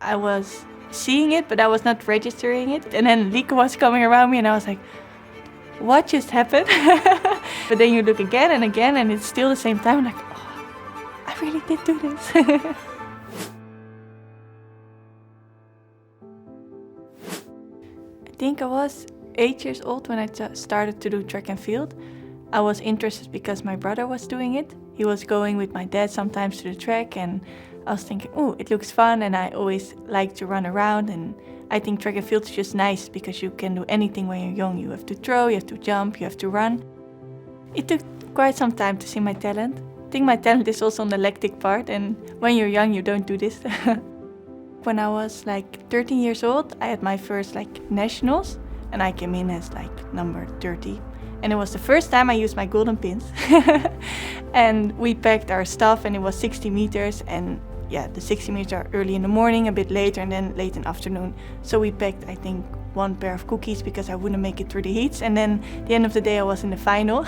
I was seeing it, but I was not registering it. And then Lieke was coming around me and I was like, what just happened? But then you look again and it's still the same time. I'm like, oh, I really did do this. I think I was 8 years old when I started to do track and field. I was interested because my brother was doing it. He was going with my dad sometimes to the track and I was thinking, oh, it looks fun, and I always like to run around, and I think track and field is just nice because you can do anything when you're young. You have to throw, you have to jump, you have to run. It took quite some time to see my talent. I think my talent is also on the lactic part, and when you're young you don't do this. When I was like 13 years old, I had my first nationals, and I came in as number 30. And it was the first time I used my golden pins. And we packed our stuff and it was 60 meters, and yeah, the 60 meters are early in the morning, a bit later, and then late in the afternoon. So we packed, I think, one pair of cookies because I wouldn't make it through the heats. And then the end of the day I was in the final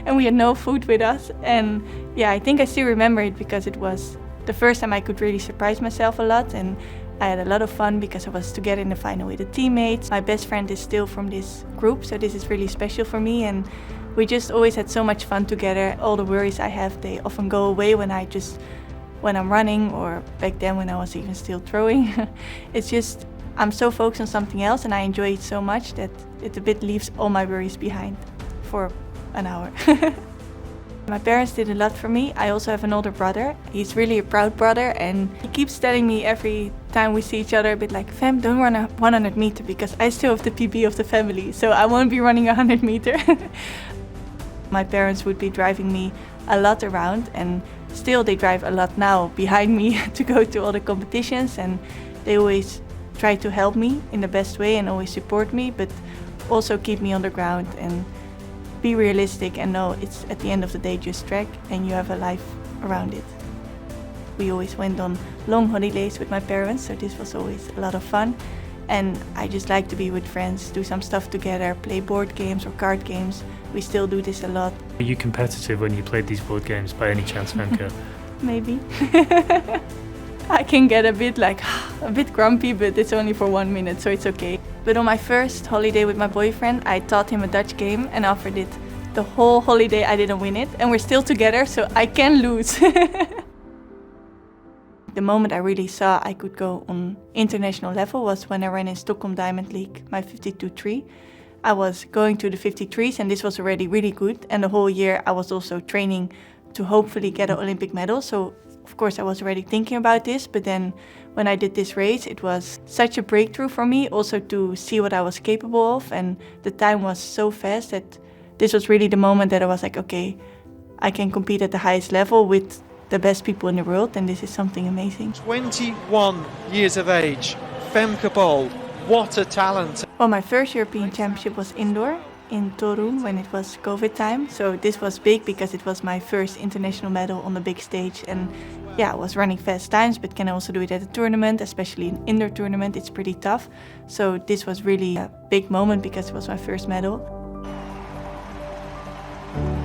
and we had no food with us. And yeah, I think I still remember it because it was the first time I could really surprise myself a lot. And I had a lot of fun because I was together in the final with the teammates. My best friend is still from this group, so this is really special for me. And we just always had so much fun together. All the worries I have, they often go away when I'm running, or back then when I was even still throwing. It's just, I'm so focused on something else and I enjoy it so much that it a bit leaves all my worries behind for an hour. My parents did a lot for me. I also have an older brother. He's really a proud brother and he keeps telling me every time we see each other a bit like, Fem, don't run a 100 meter because I still have the PB of the family, so I won't be running a 100 meter. My parents would be driving me a lot around, and still they drive a lot now behind me to go to all the competitions, and they always try to help me in the best way and always support me, but also keep me on the ground and be realistic and know it's at the end of the day just track and you have a life around it. We always went on long holidays with my parents, so this was always a lot of fun. And I just like to be with friends, do some stuff together, play board games or card games. We still do this a lot. Were you competitive when you played these board games by any chance, Femke? Maybe. I can get a bit grumpy, but it's only for 1 minute, so it's okay. But on my first holiday with my boyfriend, I taught him a Dutch game and after it the whole holiday I didn't win it. And we're still together, so I can lose. The moment I really saw I could go on international level was when I ran in Stockholm Diamond League, my 52.3. I was going to the 53s and this was already really good. And the whole year I was also training to hopefully get an Olympic medal. So of course I was already thinking about this, but then when I did this race, it was such a breakthrough for me also to see what I was capable of. And the time was so fast that this was really the moment that I was like, okay, I can compete at the highest level with the best people in the world, and this is something amazing. 21 years of age, Femke Bol, what a talent. Well, my first European Championship was indoor in Torun when it was COVID time. So this was big because it was my first international medal on the big stage. And yeah, I was running fast times, but can also do it at a tournament, especially an indoor tournament. It's pretty tough. So this was really a big moment because it was my first medal.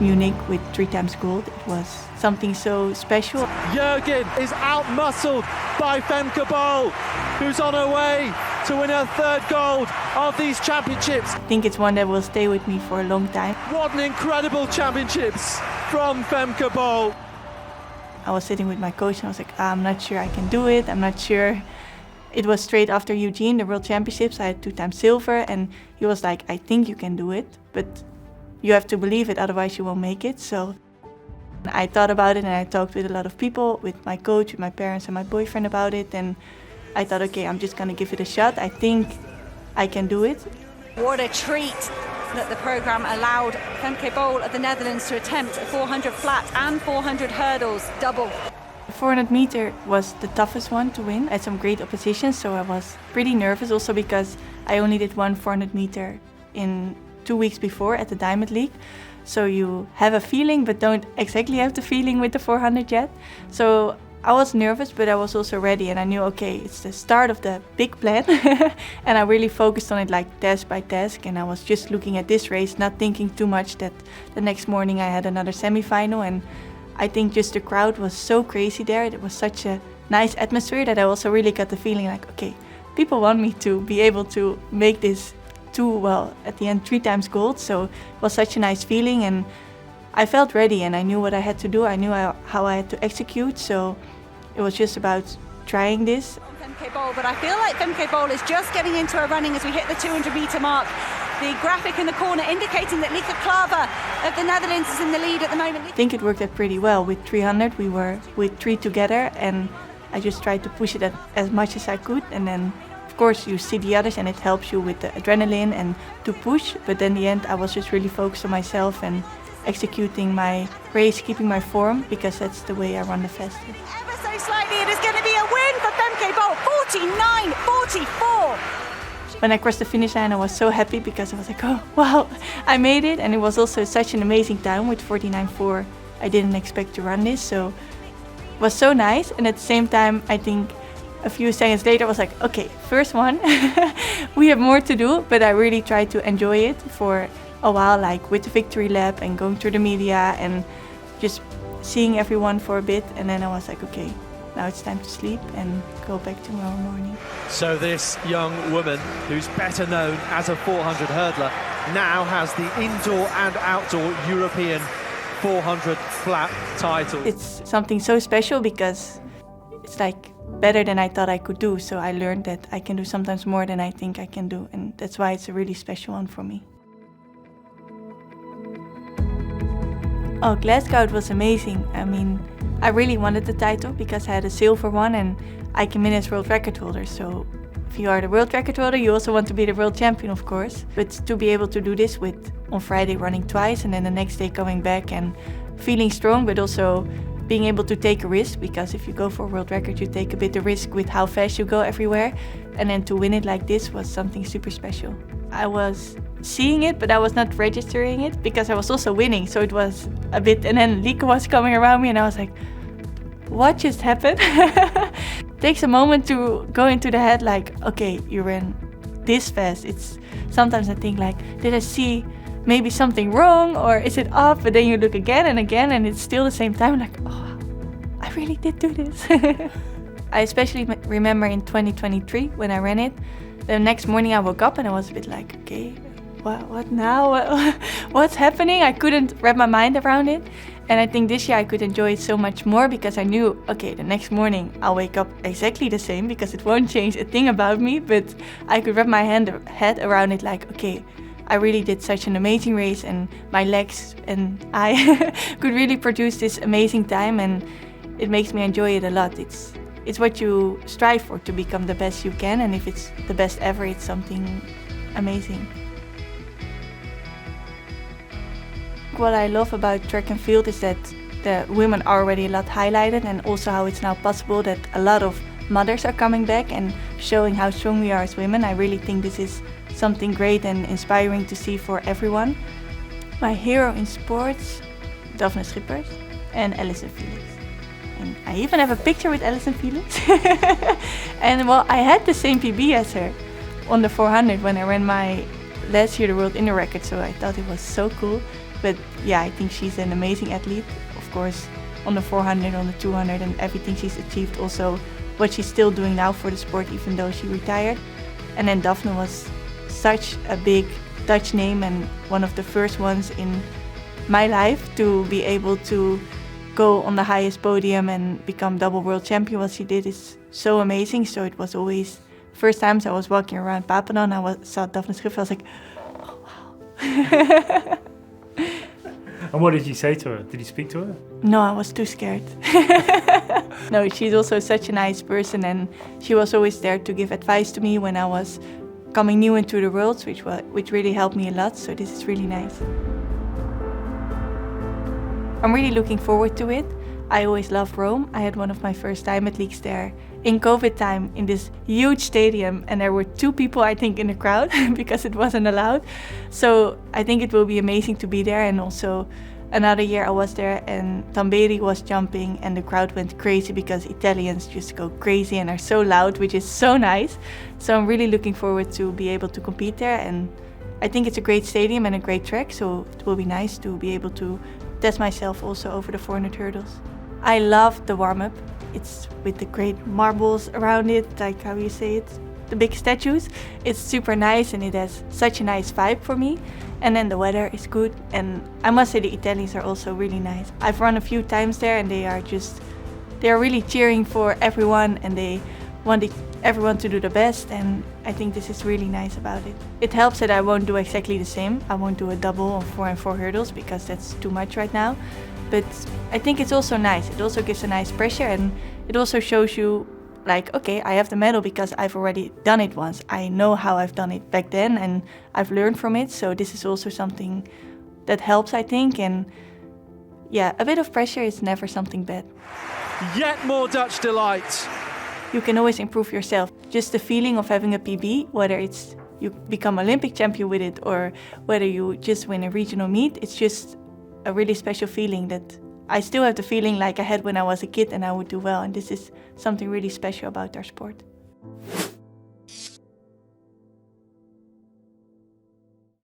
Munich with 3 times gold. It was something so special. Jürgen is out-muscled by Femke Bol, who's on her way to win her 3rd gold of these championships. I think it's one that will stay with me for a long time. What an incredible championships from Femke Bol. I was sitting with my coach and I was like, I'm not sure I can do it. I'm not sure. It was straight after Eugene, the World Championships. I had 2 times silver and he was like, I think you can do it, but you have to believe it, otherwise you won't make it. So I thought about it and I talked with a lot of people, with my coach, with my parents and my boyfriend about it. And I thought, okay, I'm just gonna give it a shot. I think I can do it. What a treat that the programme allowed Femke Bol of the Netherlands to attempt a 400 flat and 400 hurdles double. The 400 meter was the toughest one to win. I had some great opposition, so I was pretty nervous also because I only did one 400 meter in 2 weeks before at the Diamond League. So you have a feeling but don't exactly have the feeling with the 400 yet. So I was nervous, but I was also ready and I knew, okay, it's the start of the big plan. And I really focused on it like task by task, and I was just looking at this race, not thinking too much that the next morning I had another semi-final. And I think just the crowd was so crazy there. It was such a nice atmosphere that I also really got the feeling like, okay, people want me to be able to make this at the end 3 times gold. So it was such a nice feeling, and I felt ready and I knew what I had to do. I knew how I had to execute. So it was just about trying this. Femke Bol, but I feel like Femke Bol is just getting into her running as we hit the 200-meter mark. The graphic in the corner indicating that Lieke Klaver of the Netherlands is in the lead at the moment. I think it worked out pretty well. With 300 we were with 3 together, and I just tried to push it as much as I could, and then of course you see the others and it helps you with the adrenaline and to push, but in the end I was just really focused on myself and executing my race, keeping my form, because that's the way I run the fastest. Ever so slightly, it is going to be a win for Femke Bol, 49.44. When I crossed the finish line I was so happy because I was like, oh wow, I made it, and it was also such an amazing time with 49.4. I didn't expect to run this, so it was so nice, and at the same time I think a few seconds later I was like, okay, first one, we have more to do, but I really tried to enjoy it for a while, like with the victory lap and going through the media and just seeing everyone for a bit, and then I was like, okay, now it's time to sleep and go back tomorrow morning. So this young woman, who's better known as a 400 hurdler, now has the indoor and outdoor European 400 flat title. It's something so special because it's like better than I thought I could do, so I learned that I can do sometimes more than I think I can do, and that's why it's a really special one for me. Oh, Glasgow was amazing. I mean, I really wanted the title because I had a silver one and I came in as world record holder. So if you are the world record holder, you also want to be the world champion, of course. But to be able to do this with on Friday running twice and then the next day coming back and feeling strong, but also being able to take a risk, because if you go for a world record, you take a bit of risk with how fast you go everywhere. And then to win it like this was something super special. I was seeing it, but I was not registering it because I was also winning. So it was a bit, and then Lieke was coming around me and I was like, what just happened? Takes a moment to go into the head like, okay, you ran this fast. It's sometimes I think like, did I see maybe something wrong or is it up? But then you look again and it's still the same time, like, oh, I really did do this. I especially remember in 2023 when I ran it, the next morning I woke up and I was a bit like, okay, what now? What's happening? I couldn't wrap my mind around it. And I think this year I could enjoy it so much more because I knew, okay, the next morning I'll wake up exactly the same because it won't change a thing about me, but I could wrap my head around it like, okay, I really did such an amazing race and my legs and I could really produce this amazing time, and it makes me enjoy it a lot. It's what you strive for, to become the best you can, and if it's the best ever, it's something amazing. What I love about track and field is that the women are already a lot highlighted, and also how it's now possible that a lot of mothers are coming back and showing how strong we are as women. I really think this is something great and inspiring to see for everyone. My hero in sports, Daphne Schippers and Alison Felix. And I even have a picture with Alison Felix. And well, I had the same PB as her on the 400 when I ran my last year the world indoor record, so I thought it was so cool. But yeah, I think she's an amazing athlete, of course, on the 400, on the 200 and everything she's achieved, also what she's still doing now for the sport even though she retired. And then Daphne was such a big Dutch name and one of the first ones in my life to be able to go on the highest podium and become double world champion. What she did is so amazing. So it was always, first times I was walking around Papendal and I saw Daphne Schippers, I was like, oh wow. And what did you say to her? Did you speak to her? No, I was too scared. No, she's also such a nice person, and she was always there to give advice to me when I was coming new into the world, which really helped me a lot, so this is really nice. I'm really looking forward to it. I always loved Rome. I had one of my first Diamond Leagues there in COVID time in this huge stadium, and there were 2 people I think in the crowd because it wasn't allowed. So I think it will be amazing to be there. And also another year I was there and Tamberi was jumping and the crowd went crazy because Italians just go crazy and are so loud, which is so nice. So I'm really looking forward to be able to compete there, and I think it's a great stadium and a great track, so it will be nice to be able to test myself also over the 400 hurdles. I love the warm-up. it's with the great marbles around it, like how you say it, the big statues. It's super nice and it has such a nice vibe for me. And then the weather is good, and I must say the Italians are also really nice. I've run a few times there and they are really cheering for everyone, and they want everyone to do the best, and I think this is really nice about it. It helps that I won't do exactly the same. I won't do a double on 4 and 4 hurdles because that's too much right now. But I think it's also nice. It also gives a nice pressure, and it also shows you like, okay, I have the medal because I've already done it once. I know how I've done it back then and I've learned from it. So this is also something that helps, I think. And yeah, a bit of pressure is never something bad. Yet more Dutch delight. You can always improve yourself. Just the feeling of having a PB, whether it's you become Olympic champion with it or whether you just win a regional meet, it's just a really special feeling that I still have the feeling like I had when I was a kid and I would do well. And this is something really special about our sport.